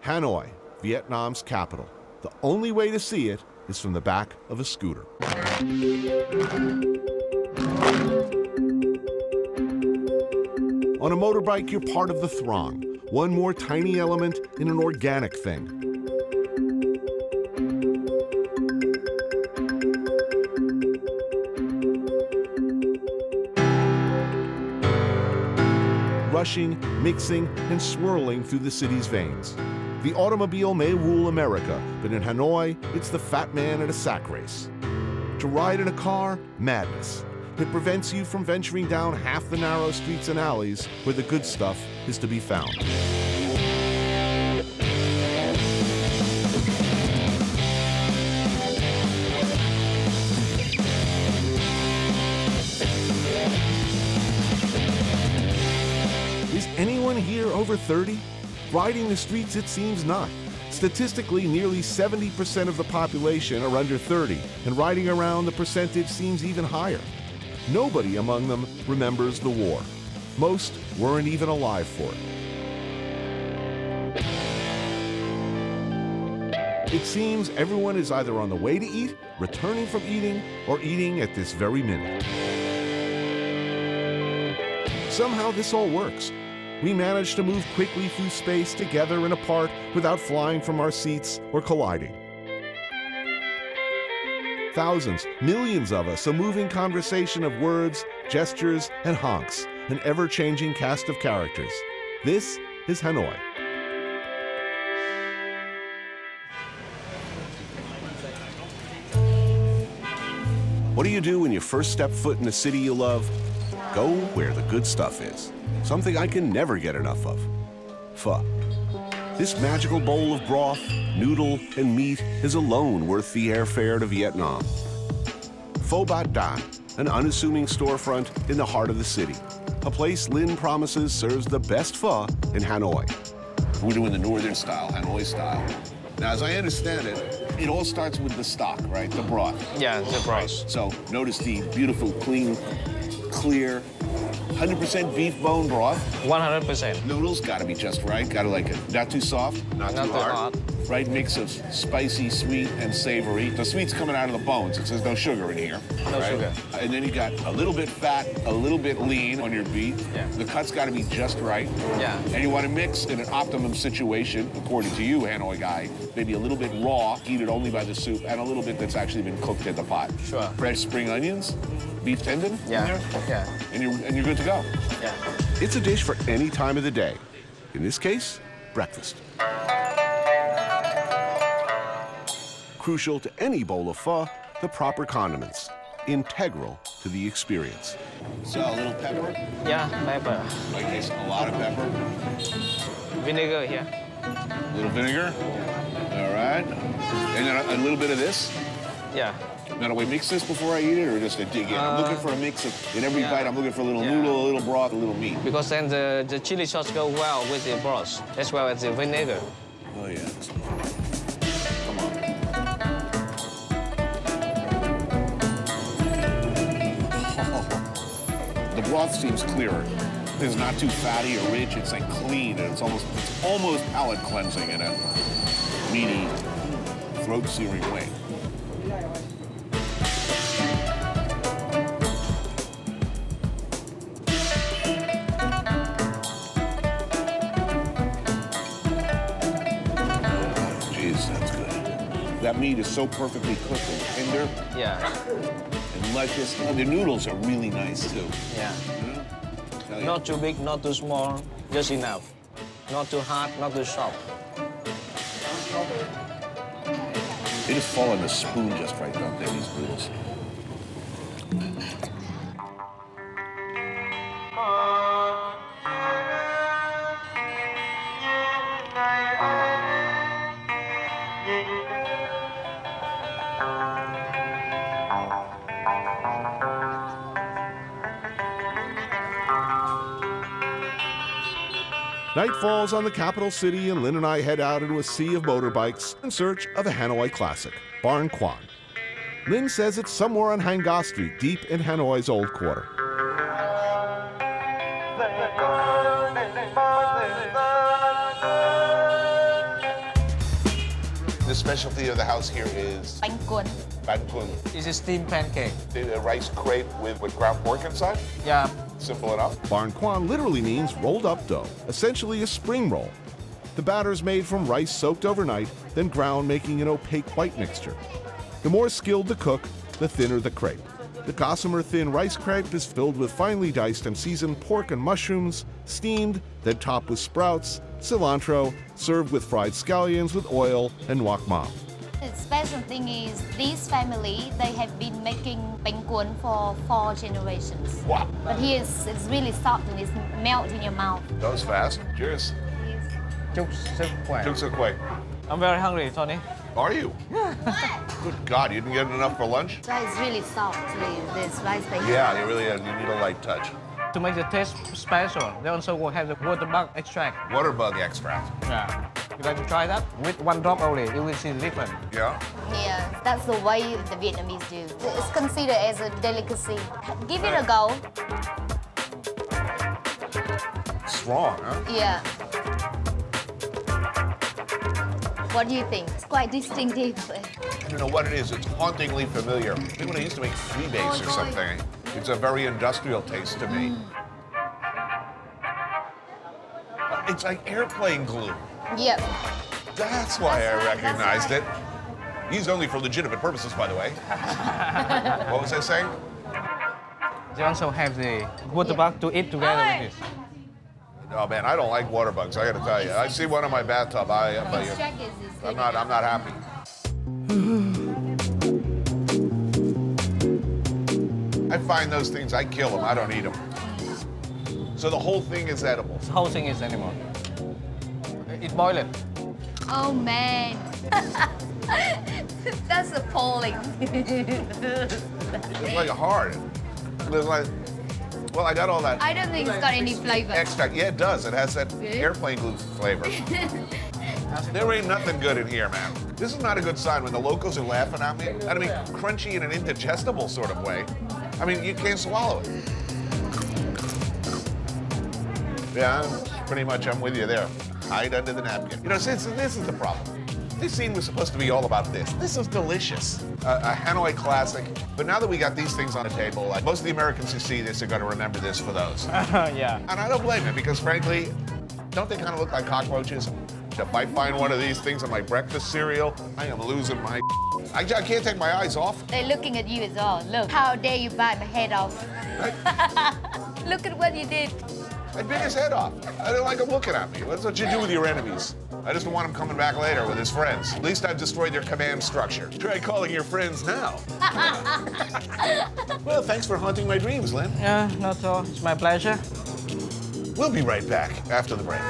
Hanoi, Vietnam's capital. The only way to see it is from the back of a scooter. On a motorbike, you're part of the throng, one more tiny element in an organic thing. Rushing, mixing, and swirling through the city's veins. The automobile may rule America, but in Hanoi, it's the fat man at a sack race. To ride in a car, madness. It prevents you from venturing down half the narrow streets and alleys where the good stuff is to be found. Is anyone here over 30? Riding the streets, it seems not. Statistically, nearly 70% of the population are under 30, and riding around, the percentage seems even higher. Nobody among them remembers the war. Most weren't even alive for it. It seems everyone is either on the way to eat, returning from eating, or eating at this very minute. Somehow this all works. We manage to move quickly through space together and apart without flying from our seats or colliding. Thousands, millions of us, a moving conversation of words, gestures, and honks, an ever-changing cast of characters. This is Hanoi. What do you do when you first step foot in a city you love? Go where the good stuff is. Something I can never get enough of. Pho. This magical bowl of broth, noodle, and meat is alone worth the airfare to Vietnam. Pho Bourdain, an unassuming storefront in the heart of the city. A place Lin promises serves the best pho in Hanoi. We're doing the northern style, Hanoi style. Now, as I understand it, it all starts with the stock, right? The broth. Yeah, the broth. So notice the beautiful, clean, clear, 100% beef bone broth. 100%. Noodles gotta be just right. Gotta like it. Not too soft, not too hard. Right mix of spicy, sweet, and savory. The sweet's coming out of the bones. It says no sugar in here. No sugar. And then you got a little bit fat, a little bit lean on your beef. Yeah. The cut's gotta be just right. Yeah. And you wanna mix in an optimum situation, according to you, Hanoi guy, maybe a little bit raw, heated only by the soup, and a little bit that's actually been cooked in the pot. Sure. Fresh spring onions, beef tendon in there. Yeah. And you're good to go. Yeah. It's a dish for any time of the day. In this case, breakfast. Crucial to any bowl of pho, the proper condiments, integral to the experience. So a little pepper? Yeah, pepper. In my case, a lot of pepper. Vinegar here. A little vinegar. All right. And then a little bit of this. Yeah. Now, do we mix this before I eat it, or just a dig in? I'm looking for a mix of, in every bite, I'm looking for a little noodle, a little broth, a little meat. Because then the chili sauce goes well with the broth, as well as the vinegar. Oh, yeah. Come on. The broth seems clearer. It's not too fatty or rich. It's like clean, and it's almost palate cleansing in a meaty, throat-searing way. That meat is so perfectly cooked and tender. Yeah. And luscious. And the noodles are really nice, too. Yeah. Mm-hmm. Not too big, not too small, just enough. Not too hard, not too soft. They just fall on the spoon just right, don't they, these noodles? Night falls on the capital city, and Lin and I head out into a sea of motorbikes in search of a Hanoi classic, Barn Kwon. Lin says it's somewhere on Hanga Street, deep in Hanoi's old quarter. The specialty of the house here is Barn Kwon. Bahn Coun. It's a steamed pancake. A rice crepe with ground pork inside? Yeah. Simple enough. Barn Kwon literally means rolled up dough, essentially a spring roll. The batter is made from rice soaked overnight, then ground, making an opaque white mixture. The more skilled the cook, the thinner the crepe. The gossamer thin rice crepe is filled with finely diced and seasoned pork and mushrooms, steamed, then topped with sprouts, cilantro, served with fried scallions with oil and wok mam. The special thing is this family, they have been making Barn Kwon for 4 generations. Wow. But here it's really soft and it's melt in your mouth. That was fast. Cheers. Chúc sức khỏe. Took some quick. I'm very hungry, Tony. Are you? Good God, you didn't get enough for lunch? So it's really soft, this rice pancake. Yeah, you really you need a light touch. To make the taste special, they also will have the waterbug extract. Water bug extract. Yeah. You'd like to try that? With 1 drop only, you will see the difference. Yeah? Yeah, that's the way the Vietnamese do. It's considered as a delicacy. Give it a go. Strong, huh? Yeah. What do you think? It's quite distinctive. I don't know what it is. It's hauntingly familiar. I think when I used to make freebase or something, it's a very industrial taste to me. It's like airplane glue. Yep. That's why I recognized it. Used only for legitimate purposes, by the way. What was I saying? They also have the waterbug to eat together with this. Oh man, I don't like water bugs. I got to tell you. I see one in my bathtub. I'm not happy. I find those things. I kill them. I don't eat them. So the whole thing is edible. The whole thing is animal. It boiled. Oh man. That's appalling. It's like hard. It's like, well, I got all that I don't think it's got any flavor. extract. Yeah, it does. It has that airplane glue flavor. There ain't nothing good in here, man. This is not a good sign when the locals are laughing at me. I mean, crunchy in an indigestible sort of way. I mean, you can't swallow it. Yeah, pretty much I'm with you there. Hide under the napkin. You know, this is the problem. This scene was supposed to be all about this. This is delicious. A Hanoi classic. But now that we got these things on the table, most of the Americans who see this are going to remember this for those. Yeah. And I don't blame them because, frankly, don't they kind of look like cockroaches? If I find one of these things on my breakfast cereal, I am losing my I can't take my eyes off. They're looking at you as well. Look, how dare you bite my head off? Look at what you did. I bit his head off. I don't like him looking at me. That's what you do with your enemies. I just don't want him coming back later with his friends. At least I've destroyed their command structure. Try calling your friends now. Well, thanks for haunting my dreams, Lynn. Yeah, not at all. It's my pleasure. We'll be right back after the break.